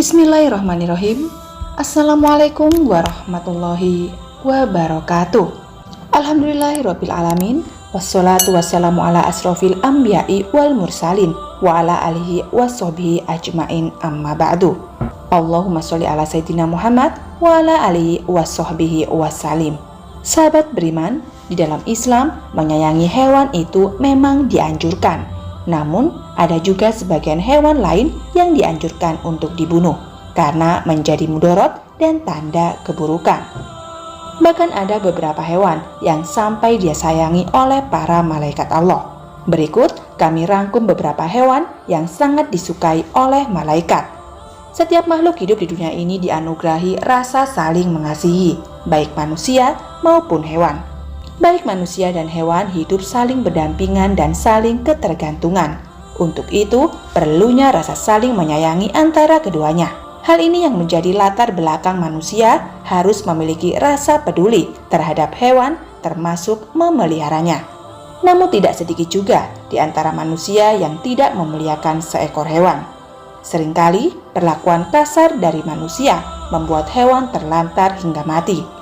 Bismillahirrahmanirrahim. Assalamualaikum warahmatullahi wabarakatuh. Alhamdulillahirrabbilalamin. Wassalatu wassalamu ala asrofil anbiya'i wal mursalin wa ala alihi wassohbihi ajmain amma ba'du. Allahumma sholli ala sayyidina Muhammad wa ala alihi wassohbihi wassalim. Sahabat beriman, di dalam Islam menyayangi hewan itu memang dianjurkan. Namun ada juga sebagian hewan lain yang dianjurkan untuk dibunuh karena menjadi mudorot dan tanda keburukan. Bahkan ada beberapa hewan yang sampai disayangi oleh para malaikat Allah. Berikut kami rangkum beberapa hewan yang sangat disukai oleh malaikat. Setiap makhluk hidup di dunia ini dianugerahi rasa saling mengasihi, baik manusia maupun hewan. Baik manusia dan hewan hidup saling berdampingan dan saling ketergantungan. Untuk itu, perlunya rasa saling menyayangi antara keduanya. Hal ini yang menjadi latar belakang manusia harus memiliki rasa peduli terhadap hewan, termasuk memeliharanya. Namun tidak sedikit juga di antara manusia yang tidak memuliakan seekor hewan. Seringkali perlakuan kasar dari manusia membuat hewan terlantar hingga mati.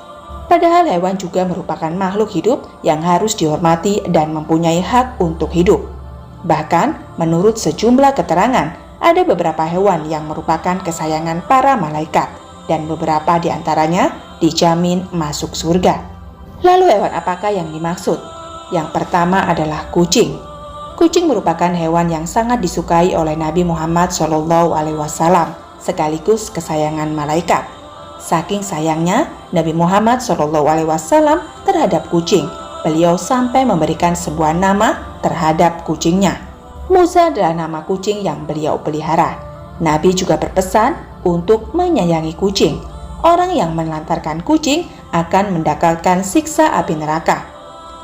Padahal hewan juga merupakan makhluk hidup yang harus dihormati dan mempunyai hak untuk hidup. Bahkan menurut sejumlah keterangan, ada beberapa hewan yang merupakan kesayangan para malaikat dan beberapa di antaranya dijamin masuk surga. Lalu hewan apakah yang dimaksud? Yang pertama adalah kucing. Kucing merupakan hewan yang sangat disukai oleh Nabi Muhammad SAW sekaligus kesayangan malaikat. Saking sayangnya Nabi Muhammad SAW terhadap kucing, beliau sampai memberikan sebuah nama terhadap kucingnya. Musa adalah nama kucing yang beliau pelihara. Nabi juga berpesan untuk menyayangi kucing. Orang yang menelantarkan kucing akan mendapatkan siksa api neraka.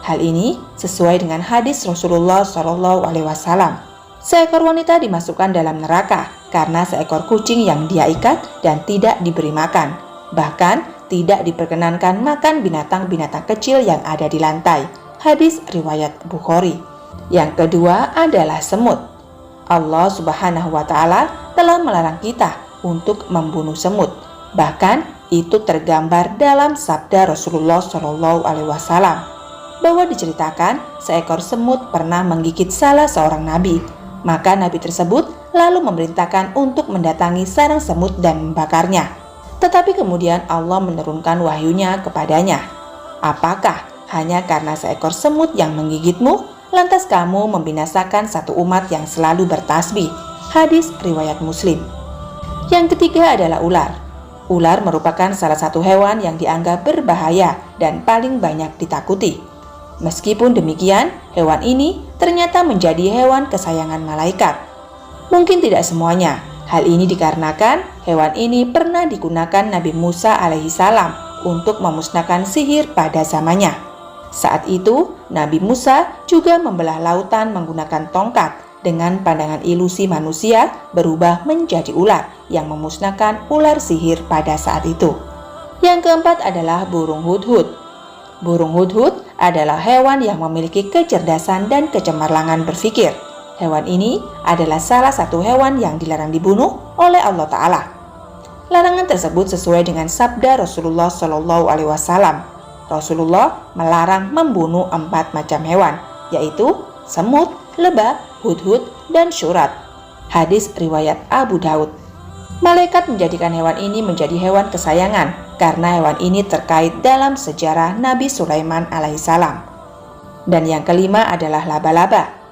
Hal ini sesuai dengan hadis Rasulullah SAW. Seekor wanita dimasukkan dalam neraka karena seekor kucing yang dia ikat dan tidak diberi makan. Bahkan tidak diperkenankan makan binatang-binatang kecil yang ada di lantai. Hadis riwayat Bukhari. Yang kedua adalah semut. Allah Subhanahu wa Ta'ala telah melarang kita untuk membunuh semut. Bahkan itu tergambar dalam sabda Rasulullah SAW bahwa diceritakan seekor semut pernah menggigit salah seorang nabi. Maka nabi tersebut lalu memerintahkan untuk mendatangi sarang semut dan membakarnya. Tetapi kemudian Allah menurunkan wahyunya kepadanya. Apakah hanya karena seekor semut yang menggigitmu, lantas kamu membinasakan satu umat yang selalu bertasbih? Hadis riwayat Muslim. Yang ketiga adalah ular. Ular merupakan salah satu hewan yang dianggap berbahaya dan paling banyak ditakuti. Meskipun demikian, hewan ini ternyata menjadi hewan kesayangan malaikat. Mungkin tidak semuanya. Hal ini dikarenakan hewan ini pernah digunakan Nabi Musa alaihissalam untuk memusnahkan sihir pada zamannya. Saat itu, Nabi Musa juga membelah lautan menggunakan tongkat dengan pandangan ilusi manusia berubah menjadi ular yang memusnahkan ular sihir pada saat itu. Yang keempat adalah burung hudhud. Burung hudhud adalah hewan yang memiliki kecerdasan dan kecemerlangan berpikir. Hewan ini adalah salah satu hewan yang dilarang dibunuh oleh Allah Ta'ala. Larangan tersebut sesuai dengan sabda Rasulullah SAW. Rasulullah melarang membunuh 4 macam hewan, yaitu semut, lebah, hudhud, dan syurat. Hadis riwayat Abu Daud. Malaikat menjadikan hewan ini menjadi hewan kesayangan karena hewan ini terkait dalam sejarah Nabi Sulaiman alaihissalam. Dan yang kelima adalah laba-laba.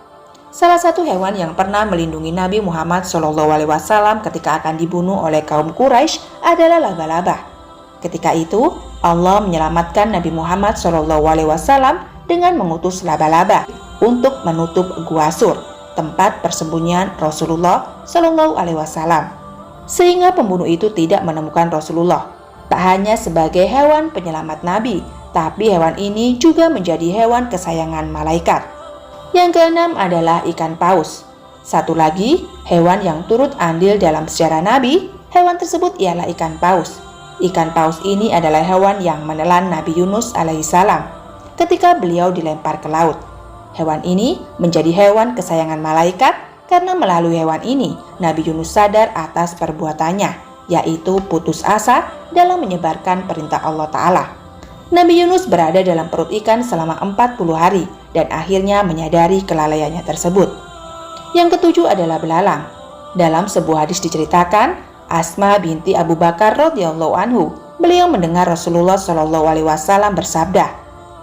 Salah satu hewan yang pernah melindungi Nabi Muhammad SAW ketika akan dibunuh oleh kaum Quraisy adalah laba-laba. Ketika itu, Allah menyelamatkan Nabi Muhammad SAW dengan mengutus laba-laba untuk menutup Gua Sur, tempat persembunyian Rasulullah SAW. Sehingga pembunuh itu tidak menemukan Rasulullah. Tak hanya sebagai hewan penyelamat Nabi, tapi hewan ini juga menjadi hewan kesayangan malaikat. Yang keenam adalah ikan paus. Satu lagi, hewan yang turut andil dalam sejarah Nabi, hewan tersebut ialah ikan paus. Ikan paus ini adalah hewan yang menelan Nabi Yunus alaihissalam ketika beliau dilempar ke laut. Hewan ini menjadi hewan kesayangan malaikat karena melalui hewan ini Nabi Yunus sadar atas perbuatannya, yaitu putus asa dalam menyebarkan perintah Allah Ta'ala. Nabi Yunus berada dalam perut ikan selama 40 hari dan akhirnya menyadari kelalaiannya tersebut. Yang ketujuh adalah belalang. Dalam sebuah hadis diceritakan, Asma binti Abu Bakar radhiyallahu anhu, beliau mendengar Rasulullah Shallallahu alaihi wasallam bersabda,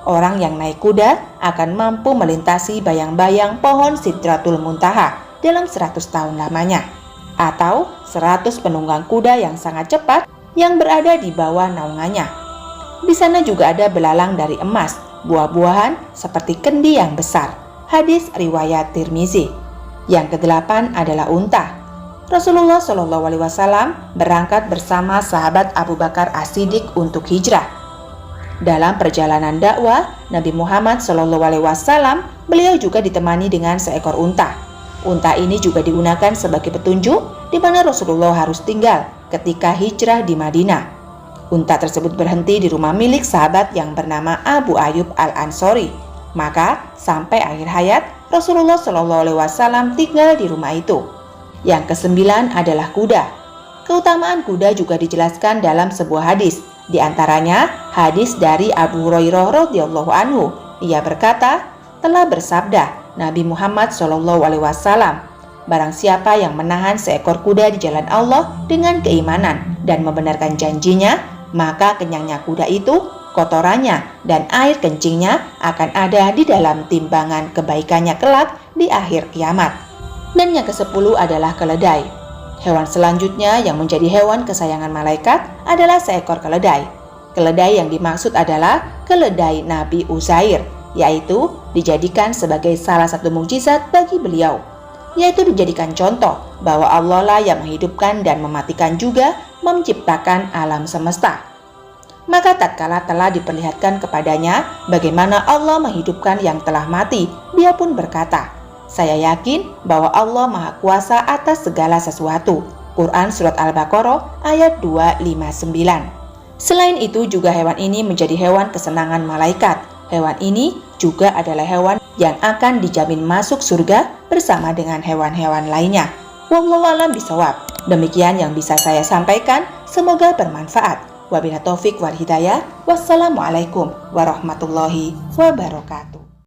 orang yang naik kuda akan mampu melintasi bayang-bayang pohon Sidratul Muntaha dalam 100 tahun lamanya, atau 100 penunggang kuda yang sangat cepat yang berada di bawah naungannya. Di sana juga ada belalang dari emas, buah-buahan seperti kendi yang besar. Hadis riwayat Tirmizi. Yang kedelapan adalah unta. Rasulullah Shallallahu alaihi wasallam berangkat bersama sahabat Abu Bakar As-Siddiq untuk hijrah. Dalam perjalanan dakwah Nabi Muhammad Shallallahu alaihi wasallam, beliau juga ditemani dengan seekor unta. Unta ini juga digunakan sebagai petunjuk di mana Rasulullah harus tinggal ketika hijrah di Madinah. Unta tersebut berhenti di rumah milik sahabat yang bernama Abu Ayyub Al-Ansori. Maka sampai akhir hayat Rasulullah Shallallahu alaihi wasallam tinggal di rumah itu. Yang kesembilan adalah kuda. Keutamaan kuda juga dijelaskan dalam sebuah hadis. Di antaranya hadis dari Abu Hurairah radhiyallahu anhu. Ia berkata, telah bersabda Nabi Muhammad SAW, barang siapa yang menahan seekor kuda di jalan Allah dengan keimanan dan membenarkan janjinya, maka kenyangnya kuda itu, kotorannya, dan air kencingnya akan ada di dalam timbangan kebaikannya kelak di akhir kiamat. Dan yang ke-10 adalah keledai. Hewan selanjutnya yang menjadi hewan kesayangan malaikat adalah seekor keledai. Keledai yang dimaksud adalah keledai Nabi Uzair, yaitu dijadikan sebagai salah satu mukjizat bagi beliau, yaitu dijadikan contoh bahwa Allah lah yang menghidupkan dan mematikan juga menciptakan alam semesta. Maka tatkala telah diperlihatkan kepadanya bagaimana Allah menghidupkan yang telah mati, dia pun berkata, saya yakin bahwa Allah Maha Kuasa atas segala sesuatu. Quran Surat Al-Baqarah ayat 259. Selain itu juga hewan ini menjadi hewan kesenangan malaikat. Hewan ini juga adalah hewan yang akan dijamin masuk surga bersama dengan hewan-hewan lainnya. Wallahu a'lam bishawab. Demikian yang bisa saya sampaikan, semoga bermanfaat. Wabillahi taufik wal hidayah. Wassalamualaikum warahmatullahi wabarakatuh.